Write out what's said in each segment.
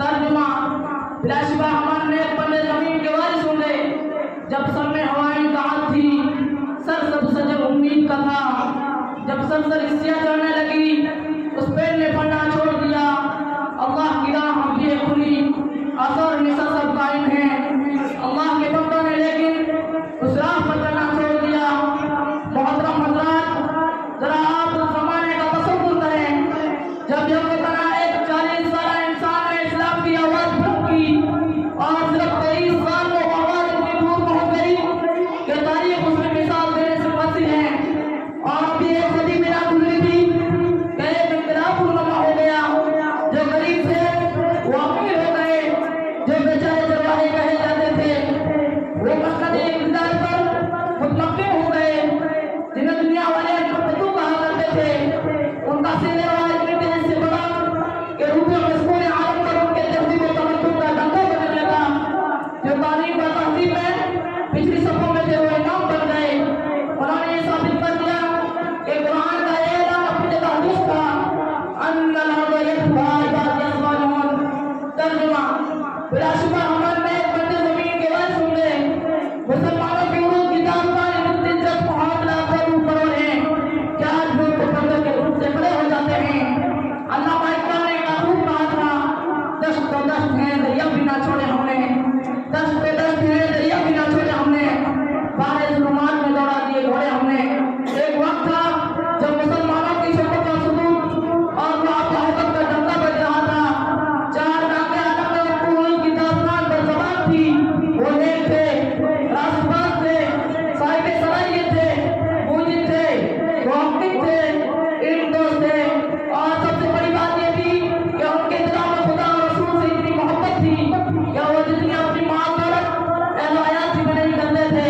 तर्जुमा, बिलाशिबा हमारे नेक बंदे जमीन के वारिस होंगे। जब सब में हवाएं ताकत थी, सर सब सजग उम्मीद का था। जब सर हिस्सियाँ चढ़ने लगी, उस पेड़ ने पढ़ना छोड़ दिया। अल्लाह की राह हम ये खुली, असर निशा सब कायम है। अल्लाह के बंदों ने लेकिन उस राह पर चलना छोड़ दिया। मोहतरम हज़रात, जरा आप उस ज़माने का तसव्वुर करें जब यकतना एक 40 साल इंसान ने इस्लाम की आवाज़ बुलंद की और सिर्फ 23 साल में वो आवाज़ इतनी दूर पहुँच गई कि तारीख उसमें मिसाल देने से बची है। और अभी एक सदी में ना गुजरी थी कि एक इनकलाब रुनुमा हो गया। जो गरीब थे वो अमीर हो गए, जो बेचारे जवाहे कहे जाते थे वो मसनद इक़्तिदार पर मुतमक्किन हो गए। जिन्हें दुनिया वाले फतू कहा करते थे, उनका सिलसिला इतनी तेजी से बढ़ा कि रूह मस्कून आलम पर उनके तहज़ीब व तमद्दुन का डंका बनने लगा। जो तारीख व तहज़ीब में पिछली सफ़ों में थे वो इमाम बन गए। उन्होंने ये साबित कर दिया कि कुरान का ये ऐलान अपनी जगह दुरुस्त था, अन्नल अर्ज़ यरथुहा इबादी अस्सालिहून। तर्जुमा, बिलाशिबा हमारे नेक बंदे ज़मीन के वारिस होंगे। मुसलमानों की उरूज की दास्तान इतनी दिलचस्प और लाखों ऊपर है कि आज लोग तो पर्दे के रूप से खड़े हो जाते हैं। अल्लामा इकबाल ने एक खूब कहा था, दश्त तो दश्त है दरिया भी ना छोड़े हमने, दश्त पे दश्त है दरिया भी ना छोड़े हमने, बाहर ज़ुल्मात में दौड़ा दिए घोड़े हमने। एक वक्त था जब मुसलमानों की शौकत और सुरूर और मुआफ़क़त का डंका बज रहा था। चार नाके आलम में उनको उरूज की दास्तान पर ज़बान थी। वो नेक थे, राज़बाज़ थे, साहिब सलाहियत थे, मुजीब थे, मुहक़्क़िक़ थे, इल्मदोज़ थे। और सबसे बड़ी बात ये थी कि उनके दिलों में खुदा और रसूल से इतनी मोहब्बत थी कि वो जितनी अपनी माल-दौलत अहल हयात से भी नहीं करते थे।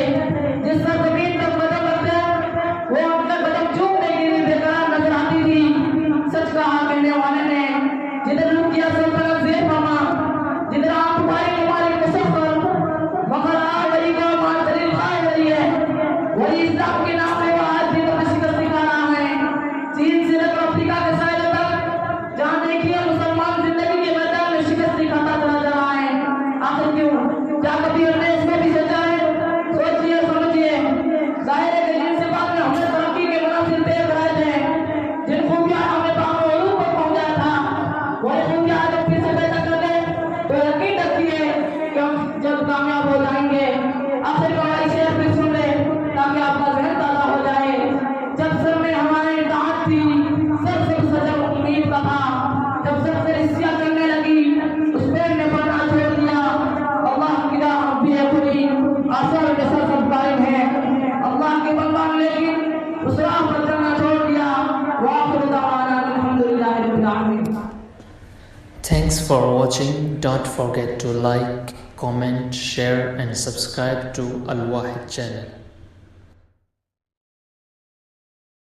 जिस सरज़मीन पर कदम रखते वो अपना कदम चूमने के लिए बेकरार नजर आती थी। सच कहा कहने वाले ने, जिधर रुकिया सल्तनत ज़ेर फरमा, जिधर आप तुम्हारी मुबारक मुसफ़्फ़र मगर आ वही का मान दलील खाए वही है। वही इस्लाम के नाम में वो आज भी तुम्हें शिकस्त दिखा रहा है। चीन से लेकर अफ्रीका के साहिल तक जहाँ देखिए मुसलमान जिंदगी के मैदान में शिकस्त दिखाता चला जा रहा है। आखिर क्यों? क्या कभी हमने इसमें भी सोचा है? सोचिए समझिए। जाहिर है कि जिनसे बाद में हमने तरक्की के मनासिल तय कराए थे, जिन खूबियाँ हमें बामूलूम पर पहुँचाया था, वही खूबियाँ आज हम फिर से पैदा कर ले तो यकीन रखिए कि हम जब कामयाब हो जाएंगे। आखिर में हमारी शेर फिर सुन ले ताकि आपका ज़हन ताज़ा हो जाए। जब सर में हमारी ताकत थी, सर से सजग उम्मीद का था। जब सर से हिस्सियाँ चढ़ने लगी, उस पेड़ ने पढ़ना छोड़ दिया। अल्लाह की राह हम भी है खुली, असर के सर सब कायम है। अल्लाह के बंदा ने लेकिन उस राह पर चलना छोड़ दिया। वाखिर दअवाना अल्हम्दुलिल्लाहि रब्बिल आलमीन। Thanks for watching. Don't forget to like, comment, share and subscribe to Al Wahid channel.